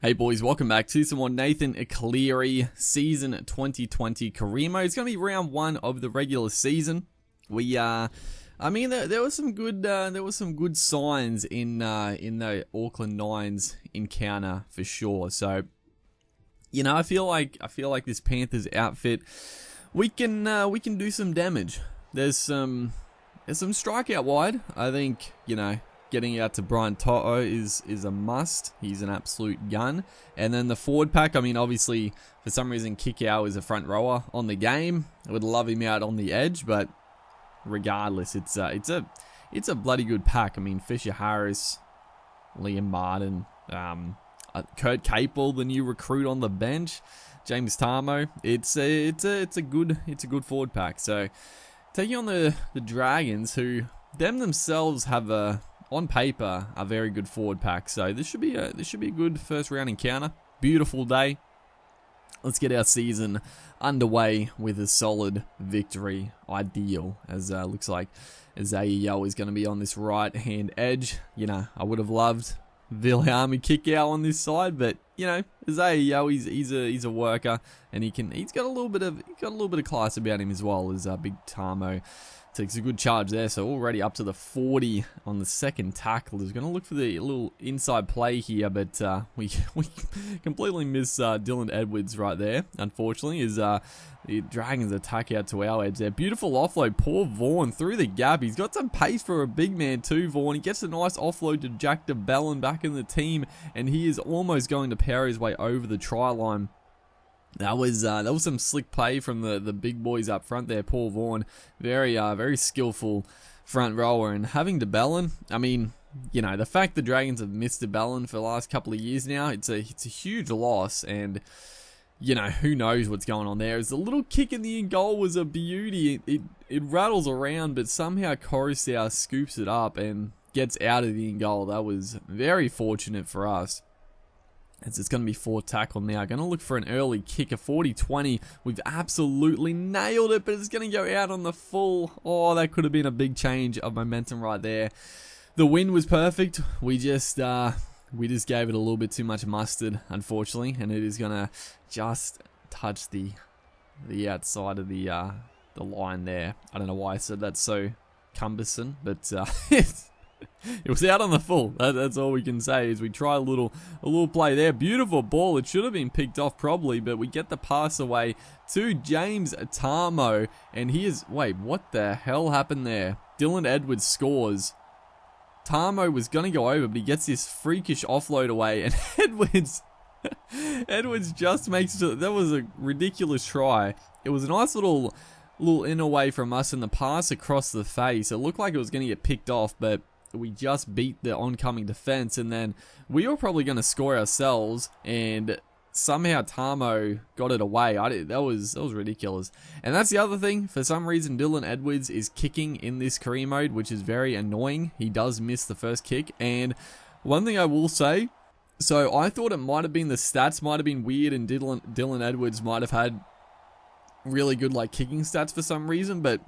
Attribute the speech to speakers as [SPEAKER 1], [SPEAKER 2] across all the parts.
[SPEAKER 1] Hey boys, welcome back to some more Nathan Cleary season 2020 career mode. It's going to be round one of the regular season. There was some good signs in the Auckland Nines encounter for sure. So, I feel like this Panthers outfit, we can do some damage. There's some strikeout wide. I think, getting out to Brian To'o is a must. He's an absolute gun. And then the forward pack, obviously, for some reason, Kikau is a front rower on the game. I would love him out on the edge, but regardless, it's a bloody good pack. Fisher Harris, Liam Martin, Kurt Capel, the new recruit on the bench, James Tarmo. It's a good forward pack. So taking on the Dragons, who themselves have on paper, a very good forward pack. So this should be a good first round encounter. Beautiful day. Let's get our season underway with a solid victory. Ideal, as looks like Zaio is going to be on this right hand edge. I would have loved Wilhelmi Kikau on this side, but Zaio, he's a worker, and he's got a little bit of class about him as well as Big Tarmo. Takes a good charge there, so already up to the 40 on the second tackle. Is going to look for the little inside play here, but we completely miss Dylan Edwards right there. Unfortunately, is the Dragons attack out to our edge there. Beautiful offload, poor Vaughan through the gap. He's got some pace for a big man too, Vaughan. He gets a nice offload to Jack DeBellin back in the team, and he is almost going to power his way over the try line. That was some slick play from the big boys up front there. Paul Vaughan, very skillful front rower, and having DeBellin, the fact the Dragons have missed DeBellin for the last couple of years now, it's a huge loss, and who knows what's going on there. As the little kick in the in goal was a beauty. It rattles around, but somehow Coruscant scoops it up and gets out of the in goal. That was very fortunate for us. As it's going to be forward tackle now. Going to look for an early kick, a 40-20. We've absolutely nailed it, but it's going to go out on the full. Oh, that could have been a big change of momentum right there. The wind was perfect. We just gave it a little bit too much mustard, unfortunately, and it is going to just touch the outside of the line there. I don't know why I said that's so cumbersome, but it was out on the full. That's all we can say. Is we try a little play there. Beautiful ball. It should have been picked off probably, but we get the pass away to James Tarmo, and he is. Wait, what the hell happened there? Dylan Edwards scores. Tarmo was gonna go over, but he gets this freakish offload away, and Edwards just makes it. That was a ridiculous try. It was a nice little in away from us, and the pass across the face. It looked like it was gonna get picked off, but we just beat the oncoming defense, and then we were probably going to score ourselves, and somehow Tarmo got it away. That was ridiculous. And that's the other thing. For some reason, Dylan Edwards is kicking in this career mode, which is very annoying. He does miss the first kick. And one thing I will say, so I thought it might have been the stats might have been weird, and Dylan Edwards might have had really good kicking stats for some reason, but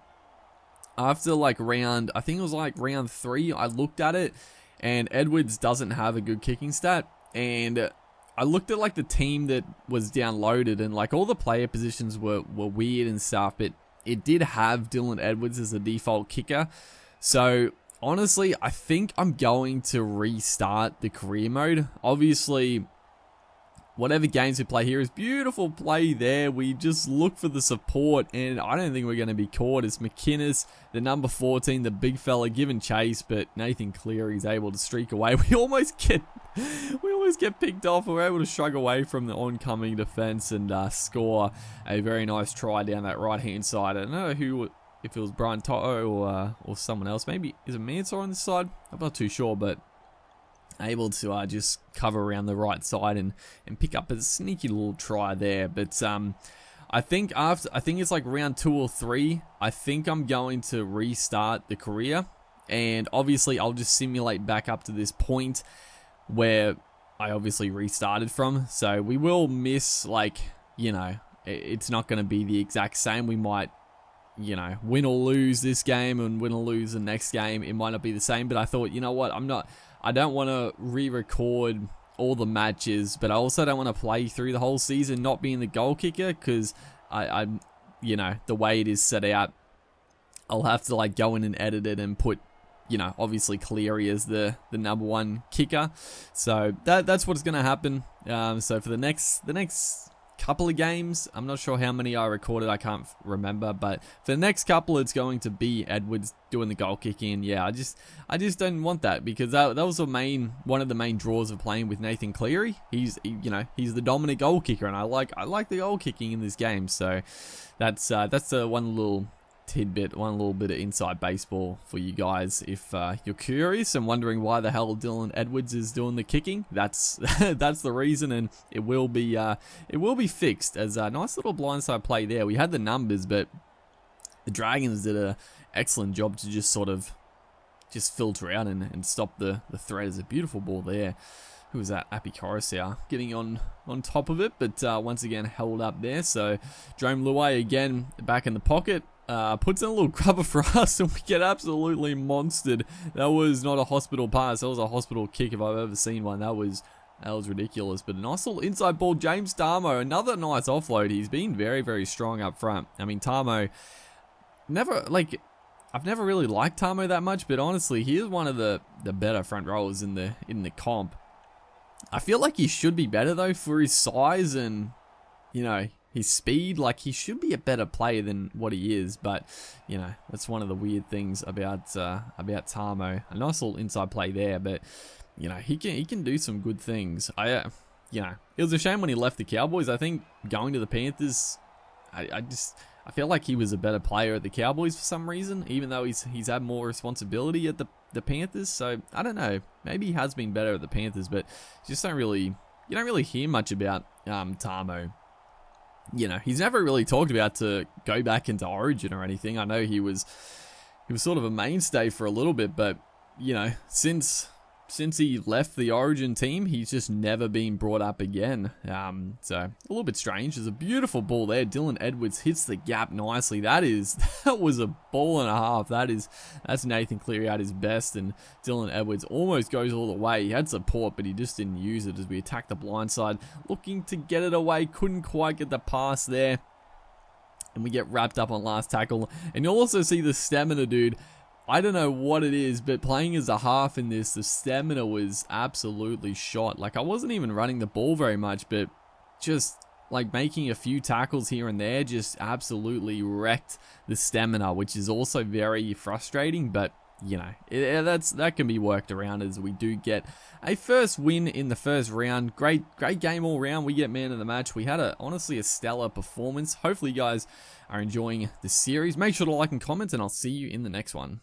[SPEAKER 1] after round 3, I looked at it, and Edwards doesn't have a good kicking stat, and I looked at the team that was downloaded, and all the player positions were weird and stuff, but it did have Dylan Edwards as the default kicker. So honestly, I think I'm going to restart the career mode. Obviously, whatever games we play here is beautiful play there. We just look for the support, and I don't think we're going to be caught. It's McInnes, the number 14, the big fella, giving chase, but Nathan Cleary is able to streak away. We almost get picked off. We're able to shrug away from the oncoming defense and score a very nice try down that right-hand side. I don't know if it was Brian To'o or someone else. Maybe, is it Mansour on this side? I'm not too sure, but able to just cover around the right side and pick up a sneaky little try there. But I think it's round 2 or 3. I think I'm going to restart the career, and obviously I'll just simulate back up to this point where I obviously restarted from. So we will miss it's not going to be the exact same. We might win or lose this game and win or lose the next game. It might not be the same, but I thought, I don't want to re-record all the matches, but I also don't want to play through the whole season not being the goal kicker, because I'm, you know, the way it is set out, I'll have to like go in and edit it and put, you know, obviously Cleary as the number one kicker. So that's what's going to happen. So for the next couple of games, I'm not sure how many I recorded, I can't remember, but for the next couple, it's going to be Edwards doing the goal kicking. Yeah, I just don't want that, because that was one of the main draws of playing with Nathan Cleary. He's the dominant goal kicker, and I like the goal kicking in this game. So that's the one little tidbit, one little bit of inside baseball for you guys. If you're curious and wondering why the hell Dylan Edwards is doing the kicking, that's that's the reason, and it will be fixed. As a nice little blindside play there. We had the numbers, but the Dragons did an excellent job to just sort of just filter out and stop the threat. Is a beautiful ball there. Who was that? Appy Coruscant getting on top of it, but once again held up there. So Jerome Luai again back in the pocket. Puts in a little grubber for us, and we get absolutely monstered. That was not a hospital pass. That was a hospital kick if I've ever seen one. That was ridiculous. But a nice little inside ball. James Tarmo, another nice offload. He's been very, very strong up front. I mean, Tarmo, I've never really liked Tarmo that much, but honestly, he is one of the better front rowers in the comp. I feel like he should be better though for his size and, you know, his speed. Like, he should be a better player than what he is, but, you know, that's one of the weird things about Tarmo. A nice little inside play there, but, you know, he can do some good things. You know, it was a shame when he left the Cowboys. I think going to the Panthers, I feel like he was a better player at the Cowboys for some reason, even though he's had more responsibility at the Panthers. So I don't know, maybe he has been better at the Panthers, but you don't really hear much about Tarmo. You know, he's never really talked about to go back into Origin or anything. I know he was sort of a mainstay for a little bit, but, you know, since he left the Origin team, he's just never been brought up again. So a little bit strange. There's a beautiful ball there. Dylan Edwards hits the gap nicely. That was a ball and a half. That's Nathan Cleary at his best, and Dylan Edwards almost goes all the way. He had support, but he just didn't use it as we attacked the blind side, looking to get it away. Couldn't quite get the pass there, and we get wrapped up on last tackle. And you'll also see the stamina dude. I don't know what it is, but playing as a half in this, the stamina was absolutely shot. Like, I wasn't even running the ball very much, but just like making a few tackles here and there just absolutely wrecked the stamina, which is also very frustrating. But, you know, that can be worked around, as we do get a first win in the first round. Great game all round. We get man of the match. We had honestly a stellar performance. Hopefully you guys are enjoying the series. Make sure to like and comment, and I'll see you in the next one.